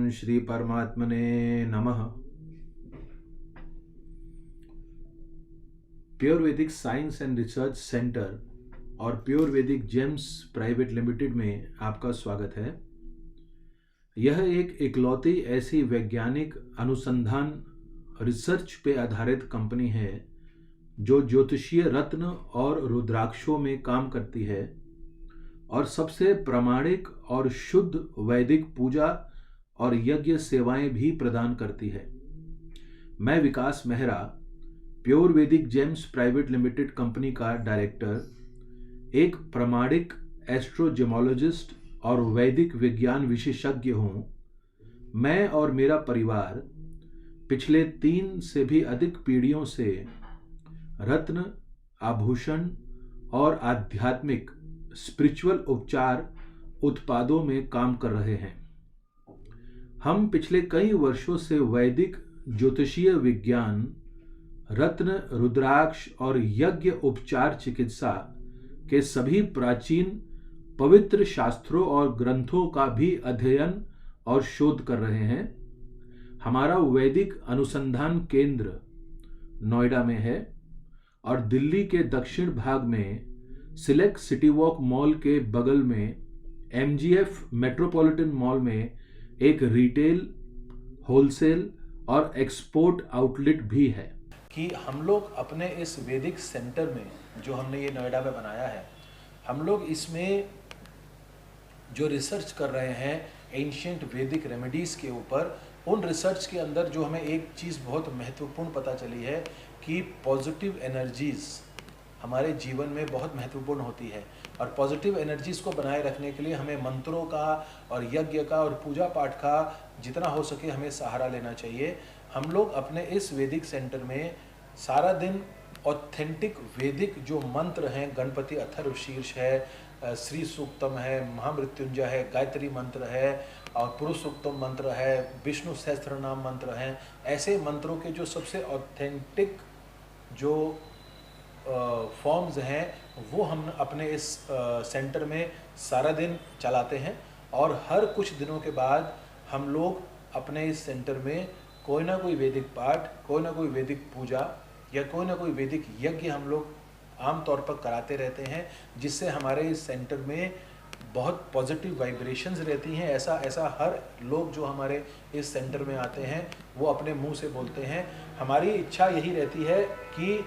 ओम श्री परमात्मने नमः। प्योर वैदिक साइंस एंड रिसर्च सेंटर और प्योर वैदिक जेम्स प्राइवेट लिमिटेड में आपका स्वागत है। यह एक इकलौती ऐसी वैज्ञानिक अनुसंधान रिसर्च पे आधारित कंपनी है जो ज्योतिषीय रत्न और रुद्राक्षों में काम करती है और सबसे प्रामाणिक और शुद्ध वैदिक पूजा और यज्ञ सेवाएं भी प्रदान करती है। मैं विकास मेहरा, प्योर वैदिक जेम्स प्राइवेट लिमिटेड कंपनी का डायरेक्टर, एक प्रामाणिक एस्ट्रोजेमोलॉजिस्ट और वैदिक विज्ञान विशेषज्ञ हूँ। मैं और मेरा परिवार पिछले 3 से भी अधिक पीढ़ियों से रत्न, आभूषण और आध्यात्मिक स्पिरिचुअल उपचार उत्पादों में काम कर रहे हैं। हम पिछले कई वर्षों से वैदिक ज्योतिषीय विज्ञान, रत्न, रुद्राक्ष और यज्ञ उपचार चिकित्सा के सभी प्राचीन पवित्र शास्त्रों और ग्रंथों का भी अध्ययन और शोध कर रहे हैं। हमारा वैदिक अनुसंधान केंद्र नोएडा में है और दिल्ली के दक्षिण भाग में सिलेक्ट सिटी वॉक मॉल के बगल में MGF मेट्रोपॉलिटन मॉल में एक रिटेल, होलसेल और एक्सपोर्ट आउटलेट भी है। कि हम लोग अपने इस वैदिक सेंटर में जो हमने ये नोएडा में बनाया है, हम लोग इसमें जो रिसर्च कर रहे हैं एंशिएंट वैदिक रेमेडीज़ के ऊपर, उन रिसर्च के अंदर जो हमें एक चीज़ बहुत महत्वपूर्ण पता चली है कि पॉजिटिव एनर्जीज़ हमारे जीवन में बहुत महत्वपूर्ण होती है और पॉजिटिव एनर्जीज़ को बनाए रखने के लिए हमें मंत्रों का और यज्ञ का और पूजा पाठ का जितना हो सके हमें सहारा लेना चाहिए। हम लोग अपने इस वैदिक सेंटर में सारा दिन ऑथेंटिक वैदिक जो मंत्र हैं, गणपति अथर्व शीर्ष है, श्री सूक्तम है, महामृत्युंजय है, गायत्री मंत्र है और पुरुष सूक्तम मंत्र है, विष्णु सहस्त्र नाम मंत्र हैं, ऐसे मंत्रों के जो सबसे ऑथेंटिक जो फॉर्म्स हैं वो हम अपने इस सेंटर में सारा दिन चलाते हैं और हर कुछ दिनों के बाद हम लोग अपने इस सेंटर में कोई ना कोई वैदिक पाठ, कोई ना कोई वैदिक पूजा या कोई ना कोई वैदिक यज्ञ हम लोग आम तौर पर कराते रहते हैं, जिससे हमारे इस सेंटर में बहुत पॉजिटिव वाइब्रेशंस रहती हैं। ऐसा हर लोग जो हमारे इस सेंटर में आते हैं वो अपने मुंह से बोलते हैं। हमारी इच्छा यही रहती है कि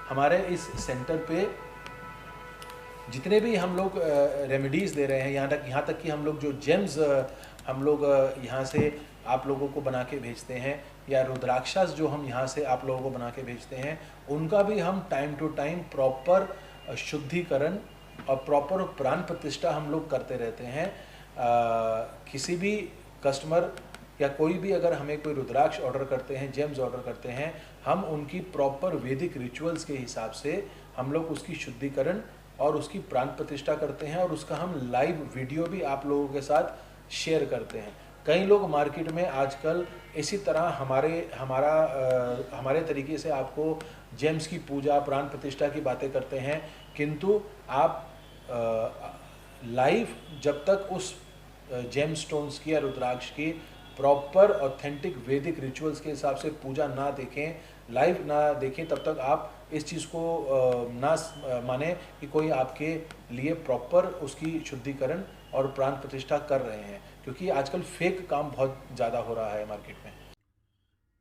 हमारे इस सेंटर पे जितने भी हम लोग रेमेडीज़ दे रहे हैं, यहाँ तक कि हम लोग जो जेम्स हम लोग यहाँ से आप लोगों को बना के भेजते हैं या रुद्राक्षस जो हम यहाँ से आप लोगों को बना के भेजते हैं, उनका भी हम टाइम टू टाइम प्रॉपर शुद्धिकरण और प्रॉपर प्राण प्रतिष्ठा हम लोग करते रहते हैं। किसी भी कस्टमर या कोई भी अगर हमें कोई रुद्राक्ष ऑर्डर करते हैं, जेम्स ऑर्डर करते हैं, हम उनकी प्रॉपर वैदिक रिचुअल्स के हिसाब से हम लोग उसकी शुद्धिकरण और उसकी प्राण प्रतिष्ठा करते हैं और उसका हम लाइव वीडियो भी आप लोगों के साथ शेयर करते हैं। कई लोग मार्केट में आजकल इसी तरह हमारे तरीके से आपको जेम्स की पूजा, प्राण प्रतिष्ठा की बातें करते हैं, किंतु आप लाइव जब तक उस जेम स्टोन्स की या रुद्राक्ष की प्रॉपर ऑथेंटिक वैदिक रिचुअल्स के हिसाब से पूजा ना देखें, लाइव ना देखें, तब तक आप इस चीज़ को ना माने कि कोई आपके लिए प्रॉपर उसकी शुद्धिकरण और प्राण प्रतिष्ठा कर रहे हैं, क्योंकि आजकल फेक काम बहुत ज़्यादा हो रहा है मार्केट में।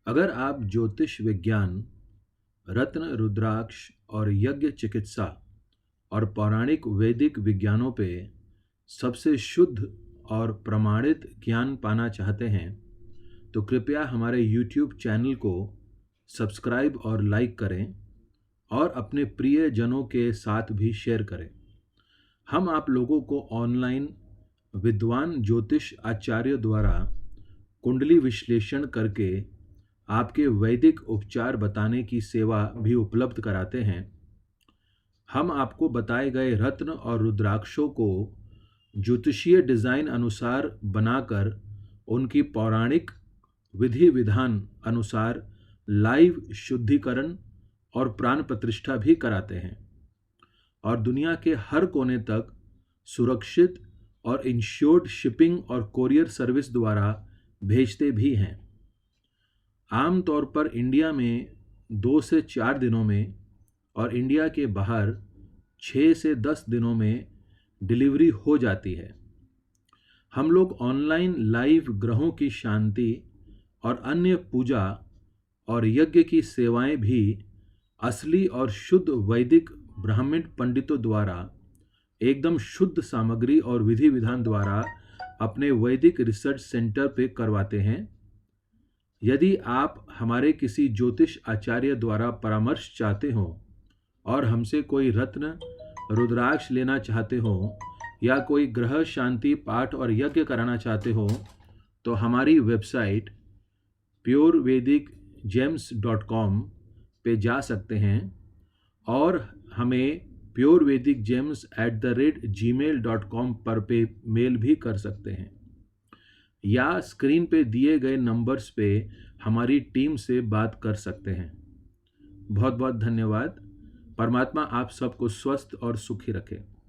अगर आप ज्योतिष विज्ञान, रत्न, रुद्राक्ष और यज्ञ चिकित्सा और पौराणिक वैदिक विज्ञानों पे सबसे शुद्ध और प्रमाणित ज्ञान पाना चाहते हैं तो कृपया हमारे YouTube चैनल को सब्सक्राइब और लाइक करें और अपने प्रियजनों के साथ भी शेयर करें। हम आप लोगों को ऑनलाइन विद्वान ज्योतिष आचार्य द्वारा कुंडली विश्लेषण करके आपके वैदिक उपचार बताने की सेवा भी उपलब्ध कराते हैं। हम आपको बताए गए रत्न और रुद्राक्षों को ज्योतिषीय डिज़ाइन अनुसार बनाकर उनकी पौराणिक विधि विधान अनुसार लाइव शुद्धिकरण और प्राण प्रतिष्ठा भी कराते हैं और दुनिया के हर कोने तक सुरक्षित और इंश्योर्ड शिपिंग और कोरियर सर्विस द्वारा भेजते भी हैं। आम तौर पर इंडिया में 2 से 4 दिनों में और इंडिया के बाहर 6 से 10 दिनों में डिलीवरी हो जाती है। हम लोग ऑनलाइन लाइव ग्रहों की शांति और अन्य पूजा और यज्ञ की सेवाएं भी असली और शुद्ध वैदिक ब्राह्मण पंडितों द्वारा एकदम शुद्ध सामग्री और विधि विधान द्वारा अपने वैदिक रिसर्च सेंटर पे करवाते हैं। यदि आप हमारे किसी ज्योतिष आचार्य द्वारा परामर्श चाहते हो और हमसे कोई रत्न रुद्राक्ष लेना चाहते हो या कोई ग्रह शांति पाठ और यज्ञ कराना चाहते हो तो हमारी वेबसाइट purevedic.gems.com पे जा सकते हैं और हमें purevedic.gems@gmail.com पर पे मेल भी कर सकते हैं या स्क्रीन पे दिए गए नंबर्स पे हमारी टीम से बात कर सकते हैं। बहुत बहुत धन्यवाद। परमात्मा आप सबको स्वस्थ और सुखी रखे।